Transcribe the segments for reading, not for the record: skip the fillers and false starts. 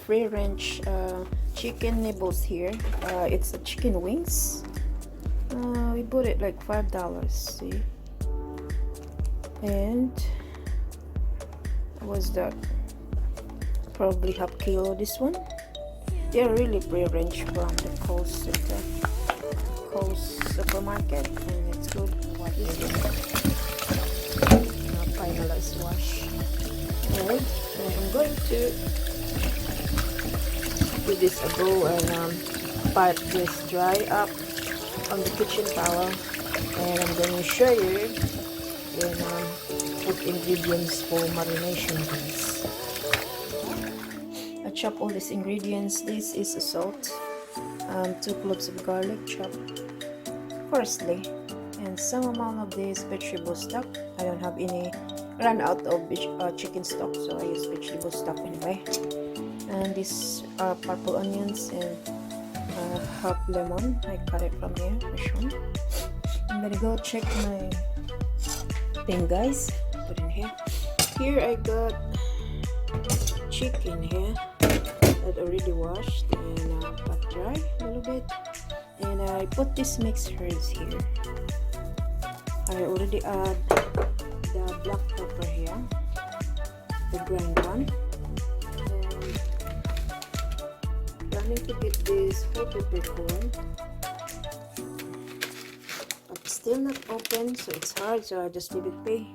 free range chicken nibbles here. It's a chicken wings. We bought it like $5, see, and was that probably half kilo. This one, they're really free range from the Coast supermarket, and it's good. What is it? Finalized wash. And I'm going to give this a go and pipe this dry up on the kitchen towel, and I'm going to show you when put ingredients for marination guys. I chop all these ingredients. This is a salt, 2 cloves of garlic chopped, parsley, and some amount of this vegetable stock. I don't have any, ran out of chicken stock, so I use vegetable stock anyway. And these are purple onions and half lemon. I cut it from here, this one. I'm gonna go check my thing, guys. Put in here. Here I got chicken here that already washed and pat dry a little bit. And I put this mixed herbs here. I already add the black pepper here, the grind one. And planning to get this whole peppercorn, but still not open, so it's hard. So I just leave it be.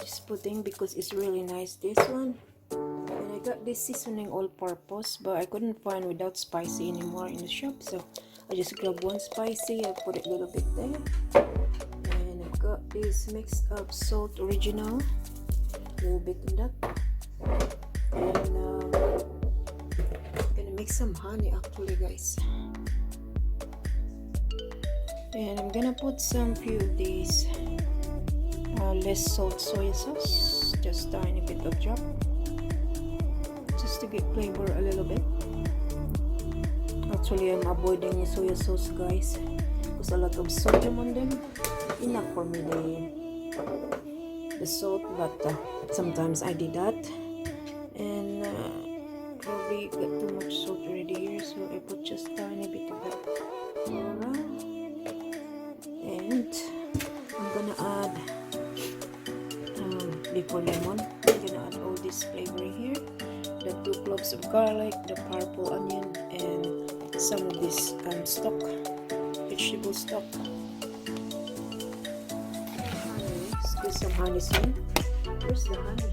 Just putting because it's really nice, this one. And I got this seasoning all-purpose, but I couldn't find without spicy anymore in the shop, so I just grabbed one spicy. I put it a little bit there. Got this mix of salt original, a little bit in that, and I'm gonna mix some honey actually, guys, and I'm gonna put some few of these less salt soy sauce, just tiny bit of drop, just to get flavor a little bit. Actually, I'm avoiding soy sauce, guys, because a lot of sodium on them. Enough for me the salt, but sometimes I did that, and probably got too much salt already here, so I put just tiny bit of that around. And I'm gonna add before lemon, I'm gonna add all this flavor here, the 2 cloves of garlic, the purple onion, and some of this stock, vegetable stock. There's some honey soon. Where's the honey?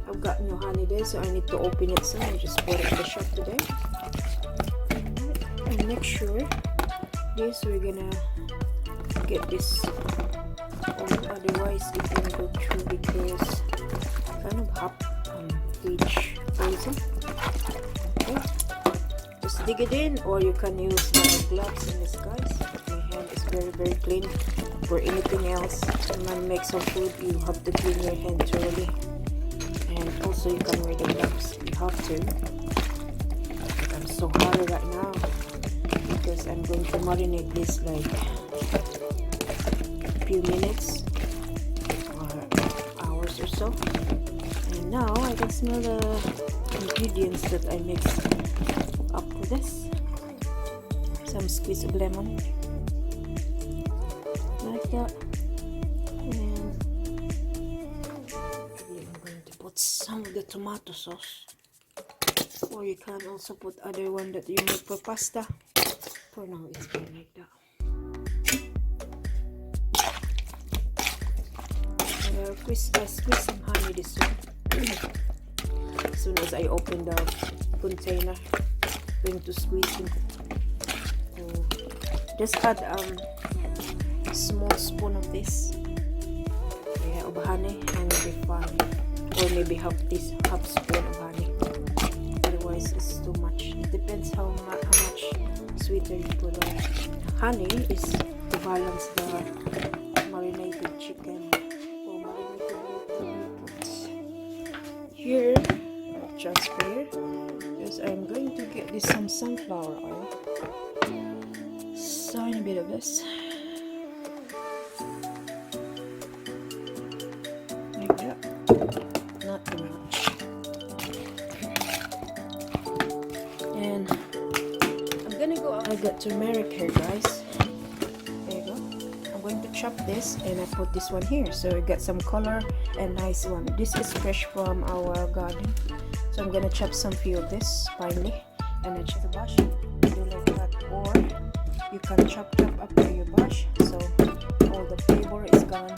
I've got no honey there, so I need to open it soon. I just bought it in the shop today. And make sure this, we're gonna get this on, otherwise it won't go through because kind of hot page frozen. Okay, just dig it in, or you can use the gloves in this, guys. My hand is very clean. For anything else, when you make some food, you have to clean your hand thoroughly, and also you can wear the gloves. You have to. But I'm so hungry right now because I'm going to marinate this like a few minutes or hours or so. And now I can smell the ingredients that I mixed up with this. Some squeeze of lemon. Like that, and I'm going to put some of the tomato sauce, or you can also put other one that you make for pasta. For now it's going like that. And I squeeze some honey this one. As soon as I open the container, I'm going to squeeze it. Just add small spoon of this, of honey, and maybe 5 or maybe half spoon of honey. Otherwise it's too much. It depends how much sweeter you put on. Honey is to balance the marinated chicken or marinated meat. Here transfer, because I'm going to get this some sunflower oil, tiny bit of this. Not too much. I got turmeric here, guys. There you go. I'm going to chop this and I put this one here, so I got some color and nice one. This is fresh from our garden, so I'm gonna chop some few of this finely, and I chop the bush. Do like that, or you can chop after you brush, so all the flavor is gone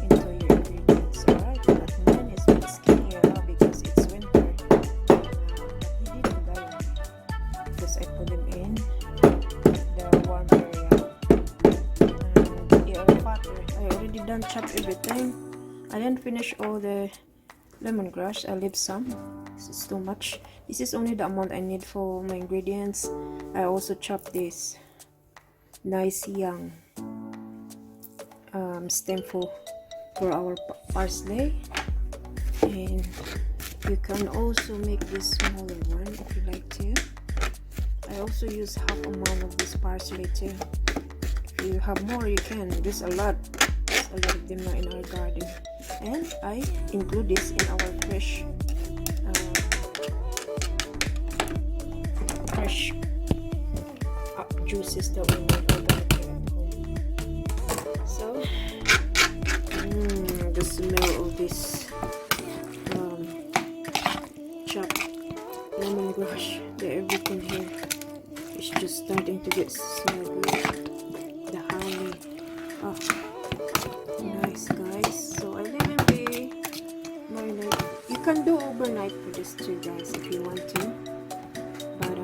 into your ingredients. Alright, that man is a bit skinnier now because it's winter. He didn't die on me because I put him in the warm area. And yeah, I already done chop everything. I didn't finish all the lemongrass. I leave some. This is too much. This is only the amount I need for my ingredients. I also chopped this nice young stem for our parsley, and you can also make this smaller one if you like to. I also use half amount of this parsley too. If you have more, you can. There's a lot of them now in our garden, and I include this in our fresh juices that we make at home. So the smell of this chopped lemongrass, everything here is just starting to get smell good. The honey, nice, guys. So I leave it be marinate. You can do overnight for this too, guys, if you want to, but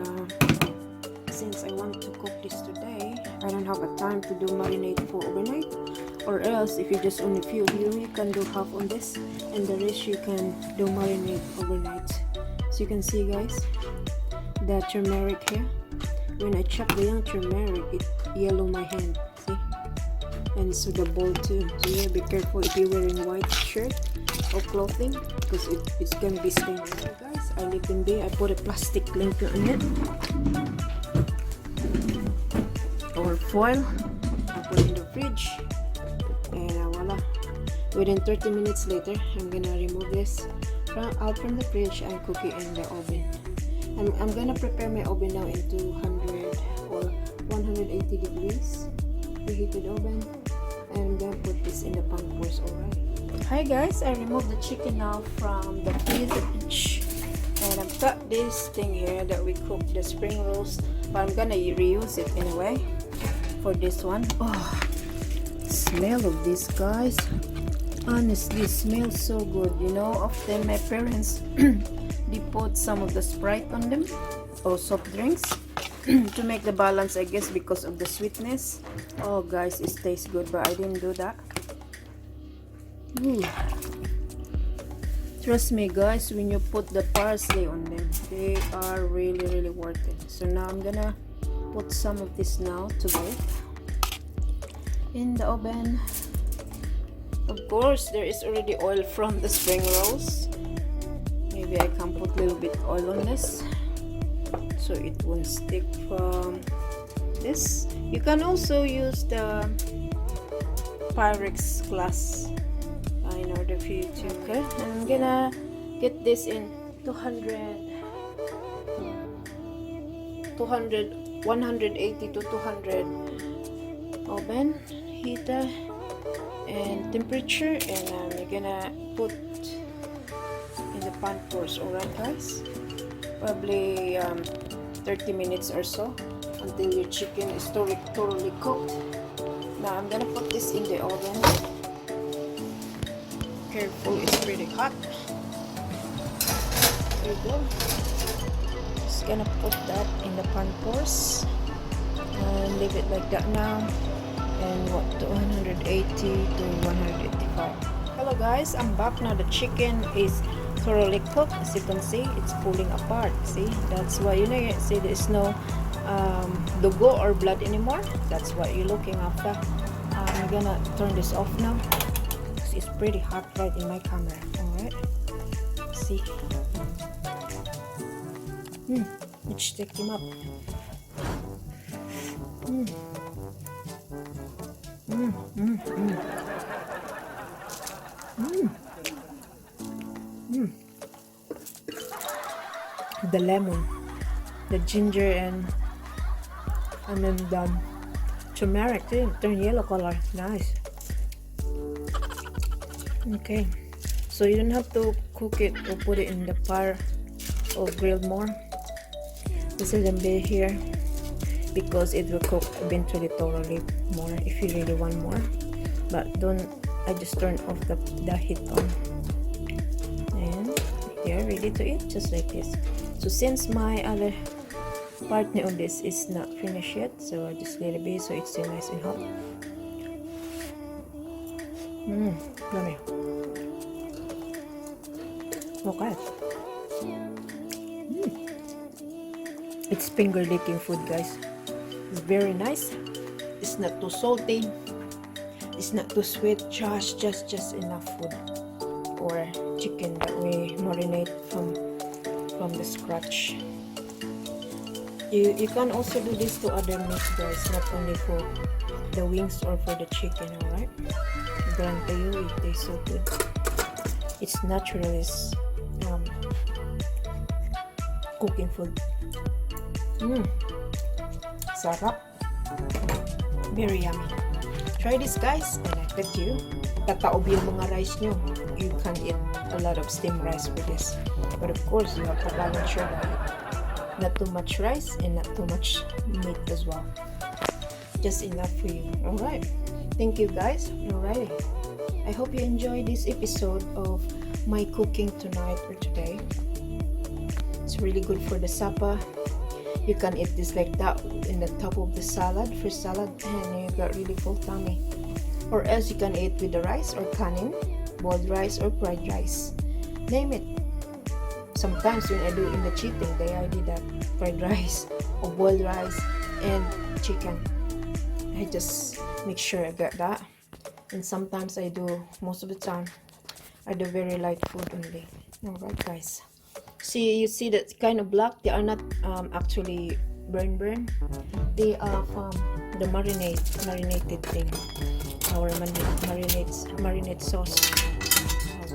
since I want to cook this today, I don't have a time to do marinade for overnight. Or else, if you just only feel you can do half on this, and the rest you can do marinade overnight. So you can see, guys, the turmeric here. When I chop the young turmeric, it yellow my hand. See, and so the bowl too. So yeah, be careful if you're wearing white shirt or clothing, because it's gonna be stained. Okay, guys, I leave them be. I put a plastic link on it, or foil. I put it in the fridge, and voila. Within 30 minutes later, I'm gonna remove this out from the fridge and cook it in the oven. I'm gonna prepare my oven now in 200 or 180 degrees preheated oven, and I'm gonna put this in the pan first. Alright. Hi guys, I removed the chicken now from the fridge, and I've got this thing here that we cooked the spring rolls, but I'm gonna reuse it anyway for this one. Oh, smell of this, guys. Honestly, it smells so good. You know, often my parents they put some of the Sprite on them, or soft drinks, to make the balance, I guess, because of the sweetness. Oh guys, it tastes good, but I didn't do that. Ooh. Trust me, guys, when you put the parsley on them, they are really worth it. So now I'm gonna put some of this now to bake in the oven. Of course, there is already oil from the spring rolls. Maybe I can put a little bit oil on this so it won't stick from this. You can also use the Pyrex glass in order for you to cook. And I'm gonna get this in 180 to 200 oven heater and temperature, and I'm gonna put in the pan first. Alright guys, probably 30 minutes or so until your chicken is totally cooked. Now I'm gonna put this in the oven. Careful, it's pretty hot. There you go. Just gonna put that in the pan first and leave it like that now. And what, 180 to 185. Hello guys, I'm back now. The chicken is thoroughly cooked. As you can see, it's pulling apart. See, that's why, you know, you see there's no dugo or blood anymore. That's what you're looking after. I'm gonna turn this off now. It's pretty hot right in my camera. Alright, see, let's stick him up. The lemon, the ginger, and And then the turmeric turn yellow color. Nice. Okay, so you don't have to cook it or put it in the fire or grill more. This is a bit here because it will cook eventually thoroughly more if you really want more. But don't, I just turn off the heat on. And they're ready to eat just like this. So since my other partner on this is not finished yet, so I just let it be so it's still nice and hot. Yummy. Okay. It's finger licking food, guys. It's very nice. It's not too salty. It's not too sweet. Just enough food. Or chicken that we marinate from the scratch. You can also do this to other meats, guys, not only for the wings or for the chicken. Alright, I guarantee you it tastes so good. It's natural, it's cooking food. Sarap. Very yummy. Try this, guys, and I bet you tataob yung mga rice nyo. You can eat a lot of steamed rice with this. But of course, you have to balance your diet. Not too much rice and not too much meat as well. Just enough for you. Alright. Thank you, guys. Alright. I hope you enjoyed this episode of my cooking tonight or today. It's really good for the supper. You can eat this like that in the top of the salad, fruit salad, and you got really full tummy. Or else you can eat with the rice or kanin, boiled rice or fried rice. Name it. Sometimes when I do in the cheating day, I did that fried rice or boiled rice and chicken. I just make sure I get that. And sometimes I do, most of the time, I do very light food only. Alright, guys. See, you see that kind of black? They are not actually burn. They are from the marinated thing. Our marinade sauce.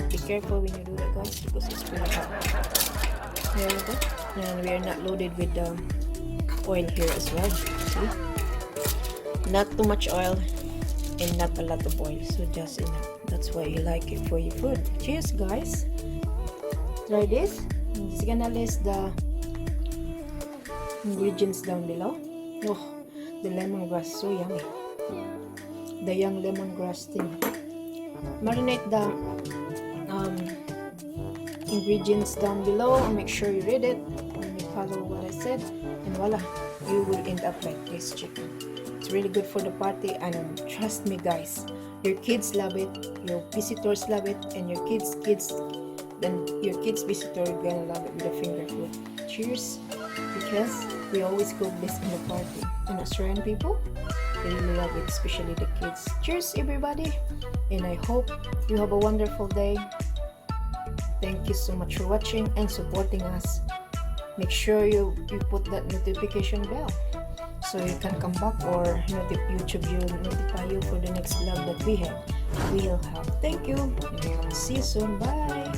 Be careful when you do that, guys, because it's really hot. There we go. And we are not loaded with the oil here as well. See? Not too much oil and not a lot of oil, so just enough. That's why you like it for your food. Cheers, guys. Try this. I'm just gonna list the ingredients down below. Oh, the lemongrass, so yummy. The young lemongrass thing. Marinate the ingredients down below and make sure you read it and you follow what I said, and voila, you will end up like this chicken. It's really good for the party, and trust me, guys, your kids love it, your visitors love it, and your kids visitor are gonna love it with the finger food. Cheers, because we always cook this in the party, and Australian people, they really love it, especially the kids. Cheers, everybody, and I hope you have a wonderful day. Thank you so much for watching and supporting us. Make sure you put that notification bell so you can come back, or YouTube will notify you for the next vlog that we'll have. Thank you, and see you soon. Bye.